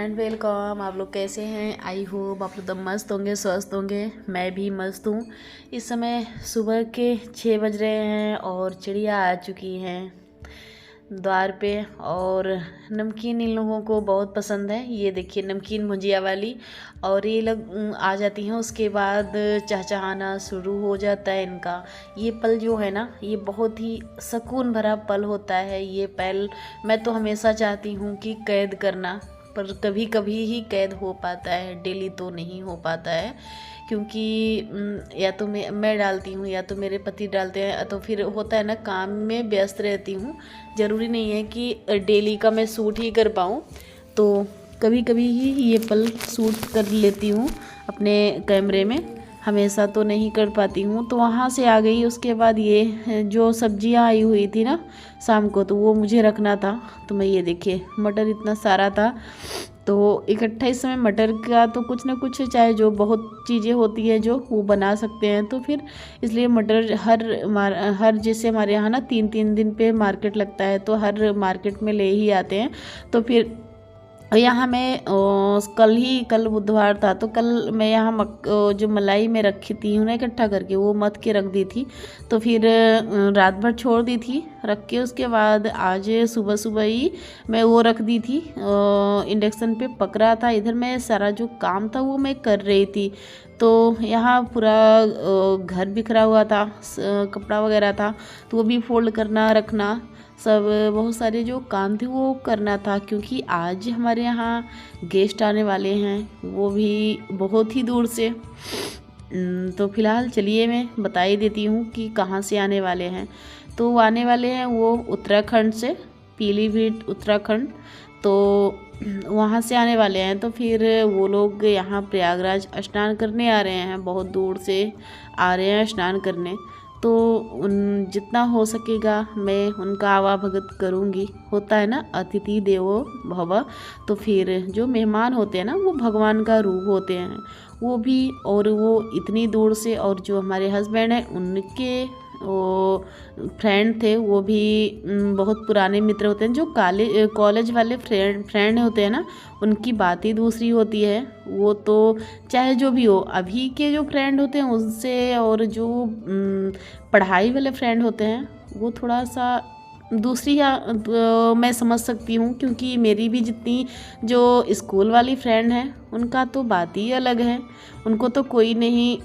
And welcome. आप लोग कैसे हैं? आई होप आप लोग एकदम मस्त होंगे, स्वस्थ होंगे। मैं भी मस्त हूँ। इस समय सुबह के 6 बज रहे हैं और चिड़िया आ चुकी हैं द्वार पे। और नमकीन इन लोगों को बहुत पसंद है। ये देखिए नमकीन भुजिया वाली। और ये लोग आ जाती हैं, उसके बाद चहचहाना शुरू हो जाता है इनका। ये पल जो है ना, ये बहुत ही सुकून भरा पल होता है। ये पल मैं तो हमेशा चाहती हूँ कि कैद करना, पर कभी कभी ही कैद हो पाता है, डेली तो नहीं हो पाता है। क्योंकि या तो मैं डालती हूँ या तो मेरे पति डालते हैं, तो फिर होता है ना, काम में व्यस्त रहती हूँ। ज़रूरी नहीं है कि डेली का मैं शूट ही कर पाऊँ। तो कभी कभी ही ये पल शूट कर लेती हूँ अपने कैमरे में, हमेशा तो नहीं कर पाती हूँ। तो वहाँ से आ गई। उसके बाद ये जो सब्जियाँ आई हुई थी ना शाम को, तो वो मुझे रखना था। तो मैं ये देखिए मटर इतना सारा था, तो इकट्ठा इस समय मटर का तो कुछ ना कुछ, चाहे जो बहुत चीज़ें होती है जो वो बना सकते हैं। तो फिर इसलिए मटर हर जैसे हमारे यहाँ ना 3-3 दिन पे मार्केट लगता है, तो हर मार्केट में ले ही आते हैं। तो फिर यहाँ मैं कल बुधवार था, तो कल मैं यहाँ जो मलाई में रखी थी ना इकट्ठा करके, वो मथ के रख दी थी। तो फिर रात भर छोड़ दी थी रख के। उसके बाद आज सुबह सुबह ही मैं वो रख दी थी, इंडक्शन पे पक रहा था। इधर मैं सारा जो काम था वो मैं कर रही थी। तो यहाँ पूरा घर बिखरा हुआ था, कपड़ा वगैरह था, तो वो भी फोल्ड करना रखना, सब बहुत सारे जो काम थे वो करना था। क्योंकि आज हमारे यहाँ गेस्ट आने वाले हैं, वो भी बहुत ही दूर से। तो फिलहाल चलिए मैं बता ही देती हूँ कि कहाँ से आने वाले हैं। तो आने वाले हैं वो उत्तराखंड से, पीलीभीत उत्तराखंड। तो वहाँ से आने वाले हैं। तो फिर वो लोग यहाँ प्रयागराज स्नान करने आ रहे हैं, बहुत दूर से आ रहे हैं स्नान करने। तो जितना हो सकेगा मैं उनका आवाभगत करूँगी। होता है ना, अतिथि देवो भव। तो फिर जो मेहमान होते हैं ना, वो भगवान का रूप होते हैं वो भी। और वो इतनी दूर से, और जो हमारे हस्बैंड हैं उनके वो फ्रेंड थे, वो भी बहुत पुराने मित्र होते हैं। जो कॉलेज वाले फ्रेंड होते हैं ना, उनकी बात ही दूसरी होती है। वो तो चाहे जो भी हो, अभी के जो फ्रेंड होते हैं उनसे, और जो पढ़ाई वाले फ्रेंड होते हैं वो थोड़ा सा दूसरी मैं समझ सकती हूँ। क्योंकि मेरी भी जितनी जो स्कूल वाली फ्रेंड हैं उनका तो बात ही अलग है। उनको तो कोई नहीं,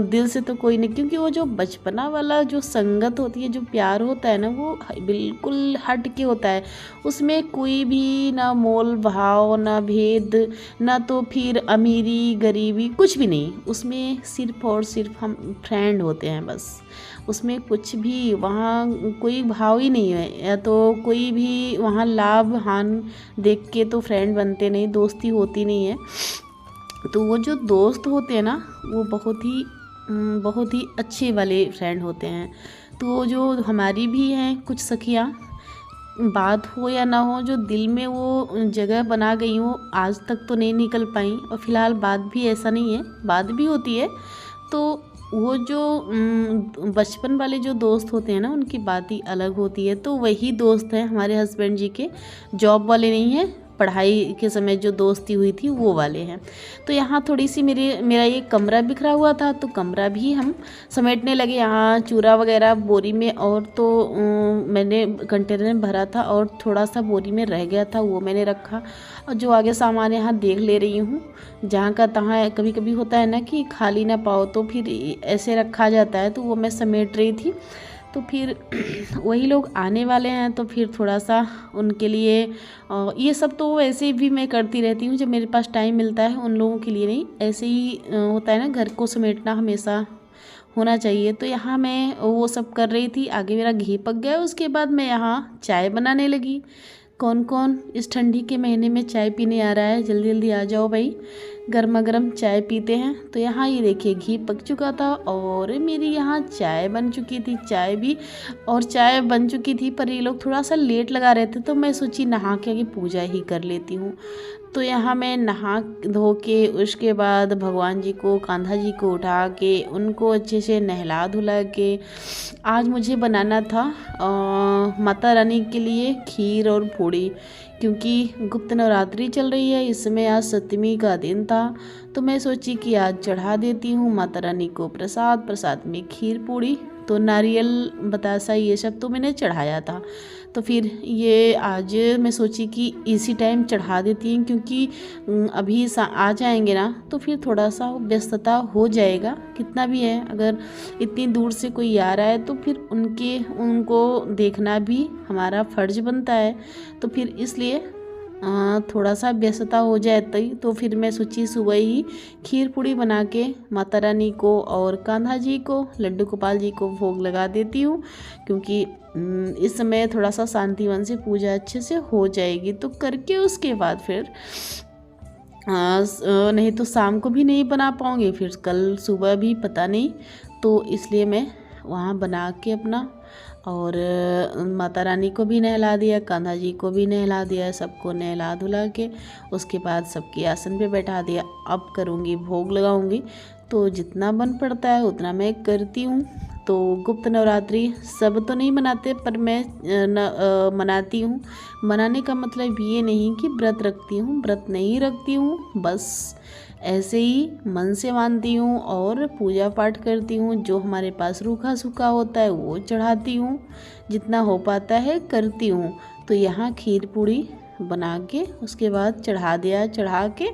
दिल से तो कोई नहीं। क्योंकि वो जो बचपना वाला जो संगत होती है, जो प्यार होता है ना, वो बिल्कुल हट के होता है। उसमें कोई भी ना मोल भाव, ना भेद, ना तो फिर अमीरी गरीबी, कुछ भी नहीं। उसमें सिर्फ और सिर्फ हम फ्रेंड होते हैं बस। उसमें कुछ भी वहाँ कोई भाव ही नहीं है, या तो कोई भी वहाँ लाभ हान देख के तो फ्रेंड बनते नहीं, दोस्ती होती नहीं है। तो वो जो दोस्त होते हैं ना, वो बहुत ही अच्छे वाले फ्रेंड होते हैं। तो जो हमारी भी हैं कुछ सखियाँ, बात हो या ना हो, जो दिल में वो जगह बना गई हो, आज तक तो नहीं निकल पाई। और फिलहाल बात भी ऐसा नहीं है, बात भी होती है। तो वो जो बचपन वाले जो दोस्त होते हैं ना, उनकी बात ही अलग होती है। तो वही दोस्त हैं हमारे हस्बैंड जी के, जॉब वाले नहीं हैं, पढ़ाई के समय जो दोस्ती हुई थी वो वाले हैं। तो यहाँ थोड़ी सी मेरा ये कमरा बिखरा हुआ था, तो कमरा भी हम समेटने लगे। यहाँ चूरा वगैरह बोरी में, और तो मैंने कंटेनर में भरा था, और थोड़ा सा बोरी में रह गया था, वो मैंने रखा। और जो आगे सामान यहाँ देख ले रही हूँ, जहाँ का तहाँ कभी कभी होता है ना कि खाली ना पाओ, तो फिर ऐसे रखा जाता है। तो वो मैं समेट रही थी। तो फिर वही लोग आने वाले हैं, तो फिर थोड़ा सा उनके लिए ये सब तो वैसे भी मैं करती रहती हूँ जब मेरे पास टाइम मिलता है। उन लोगों के लिए नहीं, ऐसे ही होता है ना, घर को समेटना हमेशा होना चाहिए। तो यहाँ मैं वो सब कर रही थी। आगे मेरा घी पक गया, उसके बाद मैं यहाँ चाय बनाने लगी। कौन कौन इस ठंडी के महीने में चाय पीने आ रहा है? जल्दी जल्दी आ जाओ भाई, गर्मा गर्म चाय पीते हैं। तो यहाँ ये देखिए घी पक चुका था, और मेरी यहाँ चाय बन चुकी थी। चाय बन चुकी थी, पर ये लोग थोड़ा सा लेट लगा रहे थे, तो मैं सोची नहा के आगे पूजा ही कर लेती हूँ। तो यहाँ मैं नहा धो के, उसके बाद भगवान जी को, कान्हा जी को उठा के, उनको अच्छे से नहला धुला के, आज मुझे बनाना था माता रानी के लिए खीर और पूड़ी। क्योंकि गुप्त नवरात्रि चल रही है। इस समय आज सप्तमी का दिन था, तो मैं सोची कि आज चढ़ा देती हूँ माता रानी को प्रसाद। प्रसाद में खीर पूड़ी तो नारियल बतासा ये सब तो मैंने चढ़ाया था। तो फिर ये आज मैं सोची कि इसी टाइम चढ़ा देती हूँ, क्योंकि अभी आ जाएंगे ना तो फिर थोड़ा सा व्यस्तता हो जाएगा। कितना भी है, अगर इतनी दूर से कोई आ रहा है तो फिर उनको देखना भी हमारा फर्ज बनता है। तो फिर इसलिए थोड़ा सा व्यस्तता हो जाए तो फिर मैं सोची सुबह ही खीर पूड़ी बना के माता रानी को और कान्हा जी को, लड्डू गोपाल जी को भोग लगा देती हूँ, क्योंकि इस समय थोड़ा सा शांतिवन से पूजा अच्छे से हो जाएगी। तो करके उसके बाद फिर नहीं तो शाम को भी नहीं बना पाऊँगी, फिर कल सुबह भी पता नहीं। तो इसलिए मैं वहाँ बना के अपना और माता रानी को भी नहला दिया, कान्हा जी को भी नहला दिया, सबको नहला धुला के उसके बाद सबके आसन पे बैठा दिया। अब करूँगी भोग लगाऊँगी, तो जितना बन पड़ता है उतना मैं करती हूँ। तो गुप्त नवरात्रि सब तो नहीं मनाते, पर मैं मनाती हूँ। मनाने का मतलब ये नहीं कि व्रत रखती हूँ, व्रत नहीं रखती हूँ, बस ऐसे ही मन से मानती हूँ और पूजा पाठ करती हूँ। जो हमारे पास रूखा सूखा होता है वो चढ़ाती हूँ, जितना हो पाता है करती हूँ। तो यहाँ खीर पूड़ी बना के उसके बाद चढ़ा दिया, चढ़ा के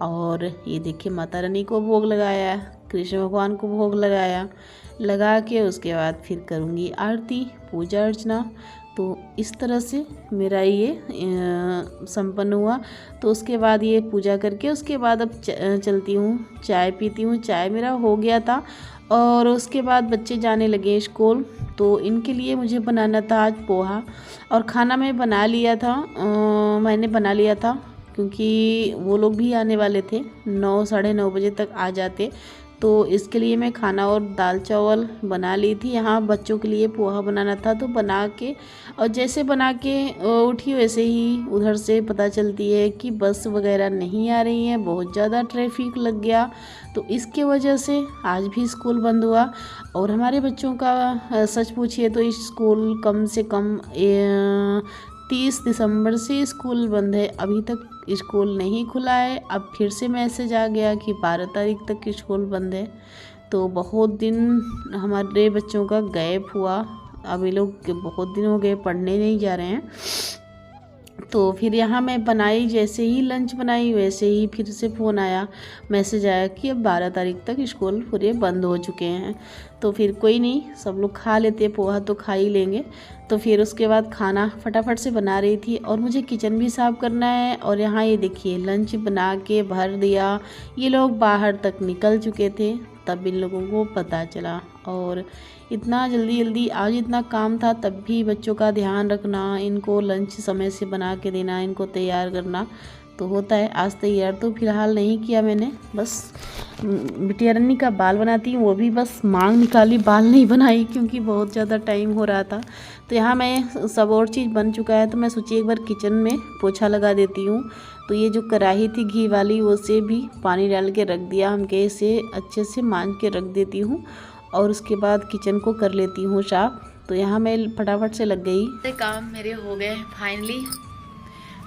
और ये देखिए माता रानी को भोग लगाया, कृष्ण भगवान को भोग लगाया, लगा के उसके बाद फिर करूँगी आरती, पूजा अर्चना। तो इस तरह से मेरा ये संपन्न हुआ। तो उसके बाद ये पूजा करके उसके बाद अब चलती हूँ, चाय पीती हूँ। चाय मेरा हो गया था और उसके बाद बच्चे जाने लगे स्कूल, तो इनके लिए मुझे बनाना था आज पोहा। और खाना मैं बना लिया था, मैंने बना लिया था, क्योंकि वो लोग भी आने वाले थे, 9 साढ़े 9 बजे तक आ जाते। तो इसके लिए मैं खाना और दाल चावल बना ली थी। यहाँ बच्चों के लिए पोहा बनाना था, तो बना के और जैसे बना के उठी वैसे ही उधर से पता चलती है कि बस वगैरह नहीं आ रही हैं, बहुत ज़्यादा ट्रैफिक लग गया। तो इसके वजह से आज भी स्कूल बंद हुआ। और हमारे बच्चों का सच पूछिए तो स्कूल कम से कम 30 दिसंबर से स्कूल बंद है, अभी तक स्कूल नहीं खुला है। अब फिर से मैसेज आ गया कि 12 तारीख तक स्कूल बंद है। तो बहुत दिन हमारे बच्चों का गैप हुआ, अब ये लोग बहुत दिन हो गए पढ़ने नहीं जा रहे हैं। तो फिर यहाँ मैं बनाई, जैसे ही लंच बनाई वैसे ही फिर से फ़ोन आया, मैसेज आया कि अब 12 तारीख तक स्कूल पूरे बंद हो चुके हैं। तो फिर कोई नहीं, सब लोग खा लेते, पोहा तो खा ही लेंगे। तो फिर उसके बाद खाना फटाफट से बना रही थी और मुझे किचन भी साफ़ करना है। और यहाँ ये देखिए लंच बना के भर दिया, ये लोग बाहर तक निकल चुके थे, तब इन लोगों को पता चला। और इतना जल्दी जल्दी आज इतना काम था, तब भी बच्चों का ध्यान रखना, इनको लंच समय से बना के देना, इनको तैयार करना तो होता है। आज तैयार तो फ़िलहाल नहीं किया मैंने, बस बिटिया रन्नी का बाल बनाती हूँ, वो भी बस मांग निकाली, बाल नहीं बनाई क्योंकि बहुत ज़्यादा टाइम हो रहा था। तो यहाँ मैं सब और चीज़ बन चुका है, तो मैं सोची एक बार किचन में पोछा लगा देती हूँ। तो ये जो कढ़ाई थी घी वाली, वो से भी पानी डाल के रख दिया, हम के इसे अच्छे से मांज के रख देती हूँ और उसके बाद किचन को कर लेती हूँ साफ। तो यहाँ मैं फटाफट से लग गई। काम मेरे हो गए फाइनली,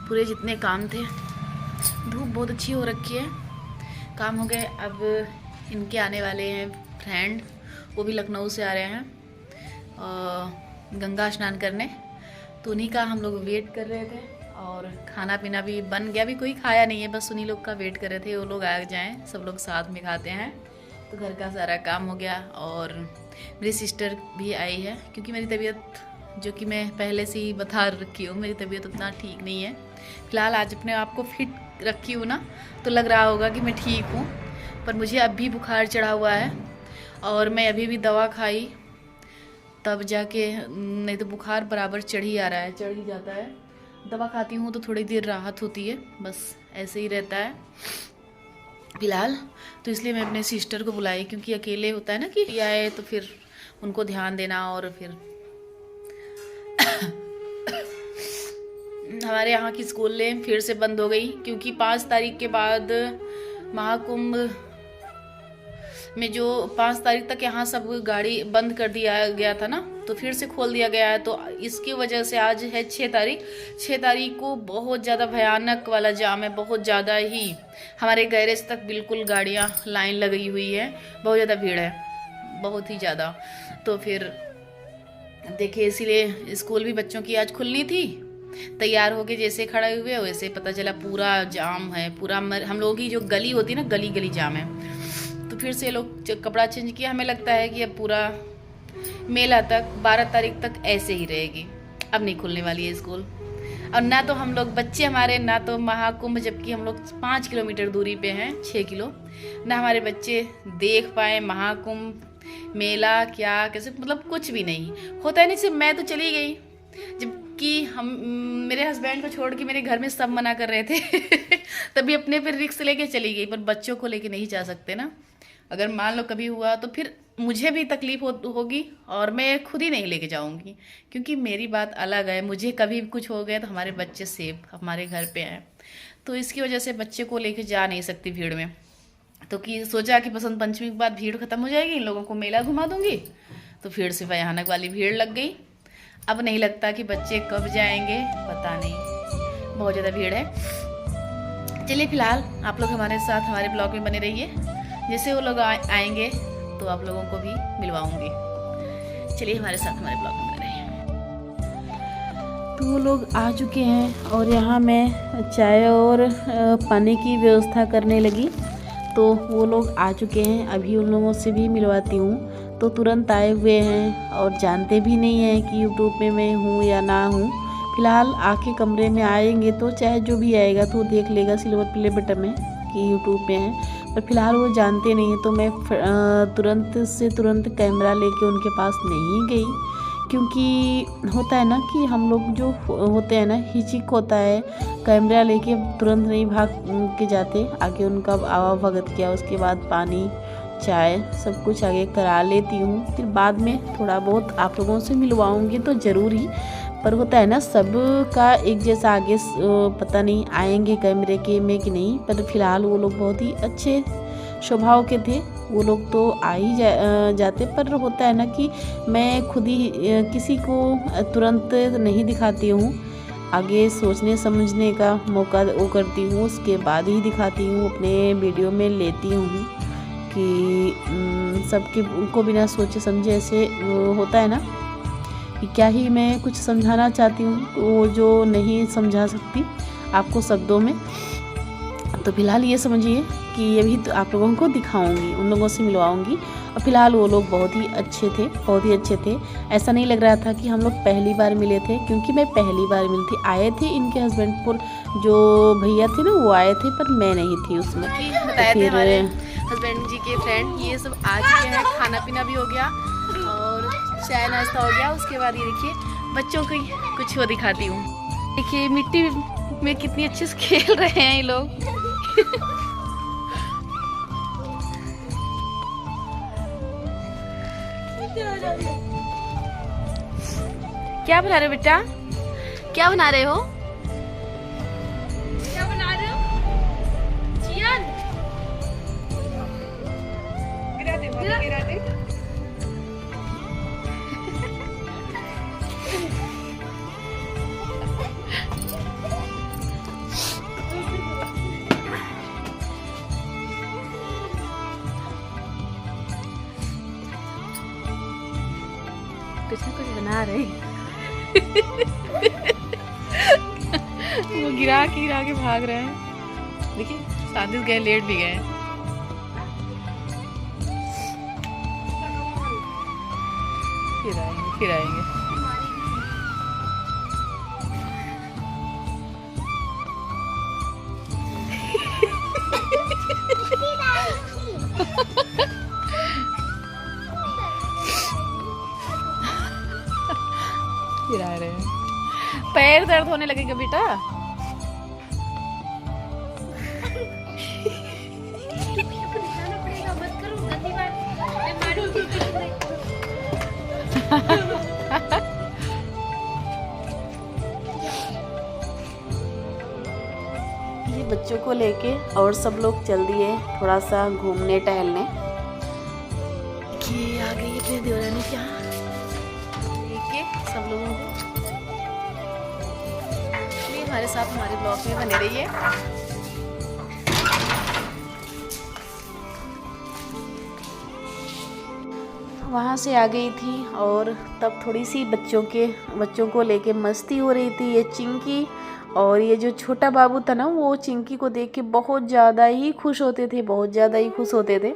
पूरे जितने काम थे। धूप बहुत अच्छी हो रखी है, काम हो गए। अब इनके आने वाले हैं फ्रेंड, वो भी लखनऊ से आ रहे हैं गंगा स्नान करने, तो उन्हीं का हम लोग वेट कर रहे थे। और खाना पीना भी बन गया, भी कोई खाया नहीं है, बस उन्हीं लोग का वेट कर रहे थे, वो लोग आ जाएं, सब लोग साथ में खाते हैं। तो घर का सारा काम हो गया। और मेरी सिस्टर भी आई है, क्योंकि मेरी तबीयत, जो कि मैं पहले से ही बता रखी हूँ, मेरी तबीयत उतना ठीक नहीं है फ़िलहाल। आज अपने आप को फिट रखी हूँ ना, तो लग रहा होगा कि मैं ठीक हूँ, पर मुझे अब भी बुखार चढ़ा हुआ है और मैं अभी भी दवा खाई तब जाके, नहीं तो बुखार बराबर चढ़ ही आ रहा है, चढ़ ही जाता है। दवा खाती हूँ तो थोड़ी देर राहत होती है, बस ऐसे ही रहता है फ़िलहाल। तो इसलिए मैं अपने सिस्टर को बुलाई, क्योंकि अकेले होता है ना कि आए तो फिर उनको ध्यान देना। और फिर हमारे यहाँ की स्कूलें फिर से बंद हो गई, क्योंकि 5 तारीख के बाद महाकुंभ में जो 5 तारीख तक यहाँ सब गाड़ी बंद कर दिया गया था ना, तो फिर से खोल दिया गया है। तो इसकी वजह से आज है 6 तारीख को बहुत ज़्यादा भयानक वाला जाम है, बहुत ज़्यादा ही। हमारे गैरेज तक बिल्कुल गाड़ियाँ लाइन लगी हुई है, बहुत ज़्यादा भीड़ है, बहुत ही ज़्यादा। तो फिर देखिए, इसीलिए स्कूल भी बच्चों की आज खुलनी थी। तैयार होके जैसे खड़े हुए वैसे पता चला पूरा जाम है, पूरा हम लोगों की जो गली होती है ना, गली गली जाम है। तो फिर से लोग कपड़ा चेंज किया। हमें लगता है कि अब पूरा मेला तक 12 तारीख तक ऐसे ही रहेगी, अब नहीं खुलने वाली है स्कूल। और ना तो हम लोग बच्चे हमारे, ना तो महाकुंभ, जबकि हम लोग 5 किलोमीटर दूरी पे हैं, 6 किलो, ना हमारे बच्चे देख पाए महाकुंभ मेला, क्या कैसे, मतलब कुछ भी नहीं होता है। नहीं, सिर्फ मैं तो चली गई, जबकि हम मेरे हस्बैंड को छोड़ के मेरे घर में सब मना कर रहे थे तभी अपने पर रिस्क लेके चली गई। पर बच्चों को लेके नहीं जा सकते ना, अगर मान लो कभी हुआ तो फिर मुझे भी तकलीफ होगी, और मैं खुद ही नहीं लेके जाऊंगी, क्योंकि मेरी बात अलग है। मुझे कभी कुछ हो गया तो हमारे बच्चे सेफ हमारे घर पे हैं, तो इसकी वजह से बच्चे को लेके जा नहीं सकती भीड़ में। तो कि सोचा कि बसंत पंचमी के बाद भीड़ खत्म हो जाएगी, इन लोगों को मेला घुमा दूंगी। तो फिर से भयानक वाली भीड़ लग गई। अब नहीं लगता कि बच्चे कब जाएंगे, पता नहीं, बहुत ज़्यादा भीड़ है। चलिए फिलहाल आप लोग हमारे साथ हमारे ब्लॉग में बने रहिए, जैसे वो लोग आएंगे तो आप लोगों को भी मिलवाऊंगी। चलिए हमारे साथ हमारे ब्लॉग में बने रहिए। तो वो लोग आ चुके हैं और यहाँ मैं चाय और पानी की व्यवस्था करने लगी। तो वो लोग आ चुके हैं, अभी उन लोगों से भी मिलवाती हूँ। तो तुरंत आए हुए हैं और जानते भी नहीं हैं कि यूट्यूब में मैं हूँ या ना हूँ। फ़िलहाल आके कमरे में आएंगे तो चाहे जो भी आएगा तो देख लेगा सिल्वर प्ले बटन में कि यूट्यूब में है, पर फिलहाल वो जानते नहीं हैं। तो मैं तुरंत कैमरा लेके उनके पास नहीं गई, क्योंकि होता है ना कि हम लोग जो होते हैं ना, हिचक होता है, कैमरा लेके तुरंत नहीं भाग के जाते। आगे उनका आवा भगत किया, उसके बाद पानी चाय सब कुछ आगे करा लेती हूँ, फिर बाद में थोड़ा बहुत आप लोगों से मिलवाऊँगी तो ज़रूर ही। पर होता है ना, सब का एक जैसा आगे पता नहीं आएंगे कैमरे के में कि नहीं। पर फिलहाल वो लोग बहुत ही अच्छे स्वभाव के थे, वो लोग तो आ ही जाते। पर होता है ना कि मैं खुद ही किसी को तुरंत नहीं दिखाती हूँ, आगे सोचने समझने का मौका वो करती हूँ, उसके बाद ही दिखाती हूँ, अपने वीडियो में लेती हूँ। कि सबके उनको बिना सोचे समझे ऐसे होता है ना कि क्या ही मैं कुछ समझाना चाहती हूँ, वो जो नहीं समझा सकती आपको शब्दों में। तो फिलहाल ये समझिए कि ये भी तो आप लोगों को दिखाऊंगी, उन लोगों से मिलवाऊंगी। और फिलहाल वो लोग बहुत ही अच्छे थे, बहुत ही अच्छे थे। ऐसा नहीं लग रहा था कि हम लोग पहली बार मिले थे, क्योंकि मैं पहली बार मिली थी। आए थे इनके हस्बैंड पर, जो भैया थे ना वो आए थे, पर मैं नहीं थी उसमें। बताए थे हमारे हस्बैंड जी के फ्रेंड, ये सब आ चुके हैं, खाना पीना भी हो गया और चाय नाश्ता हो गया। उसके बाद ये देखिए बच्चों को कुछ वो दिखाती हूँ। देखिए मिट्टी में कितनी अच्छे से खेल रहे हैं ये लोग क्या बना रहे हो बेटा, क्या बना रहे हो, क्या बना रहे हो जियान? गिरा दे। कुछ ना कुछ बना रहे वो गिरा के भाग रहे हैं। देखिए शादी गए, लेट भी गए। फिर आएंगे। फिर आ रहे हैं। पैर दर्द होने लगेगा बेटा। ये बच्चों को लेके और सब लोग चल दिए थोड़ा सा घूमने टहलने। चुके हैं देवरानी के यहाँ देख के सब लोगों को। चलिए हमारे साथ हमारे ब्लॉग में बने रहिए। वहाँ से आ गई थी और तब थोड़ी सी बच्चों को लेके मस्ती हो रही थी। ये चिंकी और ये जो छोटा बाबू था ना, वो चिंकी को देख के बहुत ज़्यादा ही खुश होते थे, बहुत ज़्यादा ही खुश होते थे।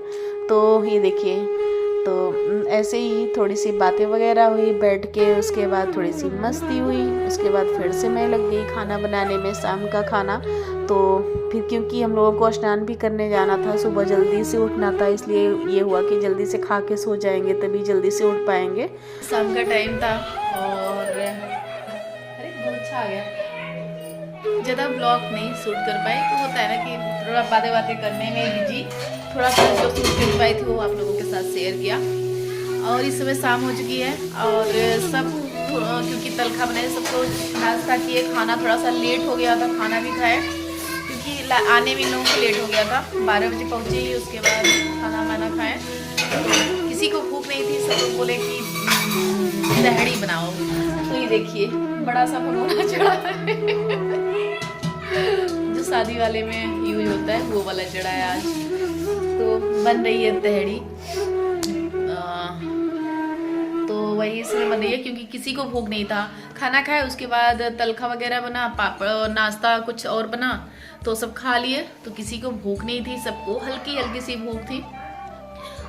तो ये देखिए, तो ऐसे ही थोड़ी सी बातें वगैरह हुई बैठ के, उसके बाद थोड़ी सी मस्ती हुई, उसके बाद फिर से मैं लग गई खाना बनाने में, शाम का खाना। तो फिर क्योंकि हम लोगों को स्नान भी करने जाना था, सुबह जल्दी से उठना था, इसलिए ये हुआ कि जल्दी से खा के सो जाएंगे तभी जल्दी से उठ पाएंगे। शाम का टाइम था और अरे बहुत अच्छा आ गया। ज़्यादा ब्लॉग नहीं शूट कर पाए, तो होता है ना कि थोड़ा बातें करने में बिजी, थोड़ा सा जो शूट कर पाई थी वो आप लोगों के साथ शेयर किया। और इस समय शाम हो चुकी है और सब क्योंकि तलखा बनाए, सबको नाश्ता किए, खाना थोड़ा सा लेट हो गया था, खाना भी खाए क्योंकि आने में लोगों को लेट हो गया था, 12 बजे पहुँचे ही, उसके बाद खाना वाना खाएँ। तो किसी को भूख नहीं थी, सब लोग बोले कि दहड़ी बनाओ। तो ये देखिए बड़ा सा भगोना चढ़ा है जो शादी वाले में यूज होता है, वो वाला चढ़ा है आज। तो बन रही है दहड़ी, तो वही इसलिए बन रही है क्योंकि किसी को भूख नहीं था। खाना खाए, उसके बाद तलखा वगैरह बना, पापड़, नाश्ता कुछ और बना, तो सब खा लिए। तो किसी को भूख नहीं थी, सबको हल्की हल्की सी भूख थी।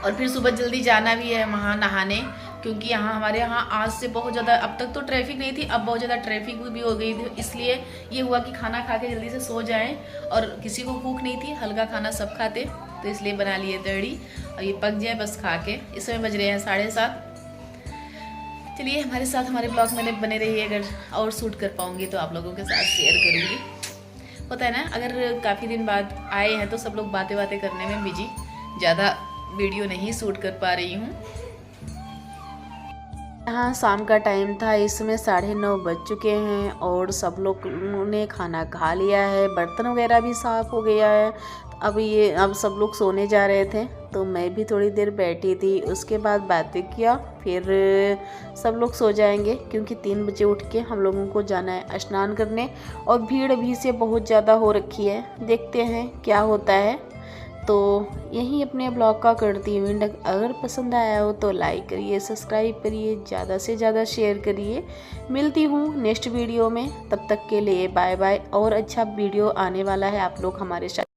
और फिर सुबह जल्दी जाना भी है वहाँ नहाने, क्योंकि यहाँ हमारे यहाँ आज से बहुत ज़्यादा, अब तक तो ट्रैफिक नहीं थी, अब बहुत ज़्यादा ट्रैफिक भी हो गई थी। इसलिए ये हुआ कि खाना खा के जल्दी से सो जाएं, और किसी को भूख नहीं थी, हल्का खाना सब खाते, तो इसलिए बना लिए दहड़ी। और ये पक जाए बस खा के। इस समय बज रहे हैं 7:30। चलिए हमारे साथ हमारे ब्लॉग में बने रहिए, अगर और शूट कर पाऊँगी तो आप लोगों के साथ शेयर करूँगी। होता है ना, अगर काफ़ी दिन बाद आए हैं तो सब लोग बातें करने में बिजी, ज़्यादा वीडियो नहीं शूट कर पा रही हूँ। यहाँ शाम का टाइम था, इस समय 9:30 बज चुके हैं और सब लोग ने खाना खा लिया है, बर्तन वगैरह भी साफ़ हो गया है। अब सब लोग सोने जा रहे थे, तो मैं भी थोड़ी देर बैठी थी, उसके बाद बातें किया, फिर सब लोग सो जाएंगे क्योंकि 3 बजे उठ के हम लोगों को जाना है स्नान करने। और भीड़ अभी से बहुत ज़्यादा हो रखी है, देखते हैं क्या होता है। तो यही अपने ब्लॉग का करती हूँ। अगर पसंद आया हो तो लाइक करिए, सब्सक्राइब करिए, ज़्यादा से ज़्यादा शेयर करिए। मिलती हूँ नेक्स्ट वीडियो में, तब तक के लिए बाय बाय। और अच्छा वीडियो आने वाला है, आप लोग हमारे साथ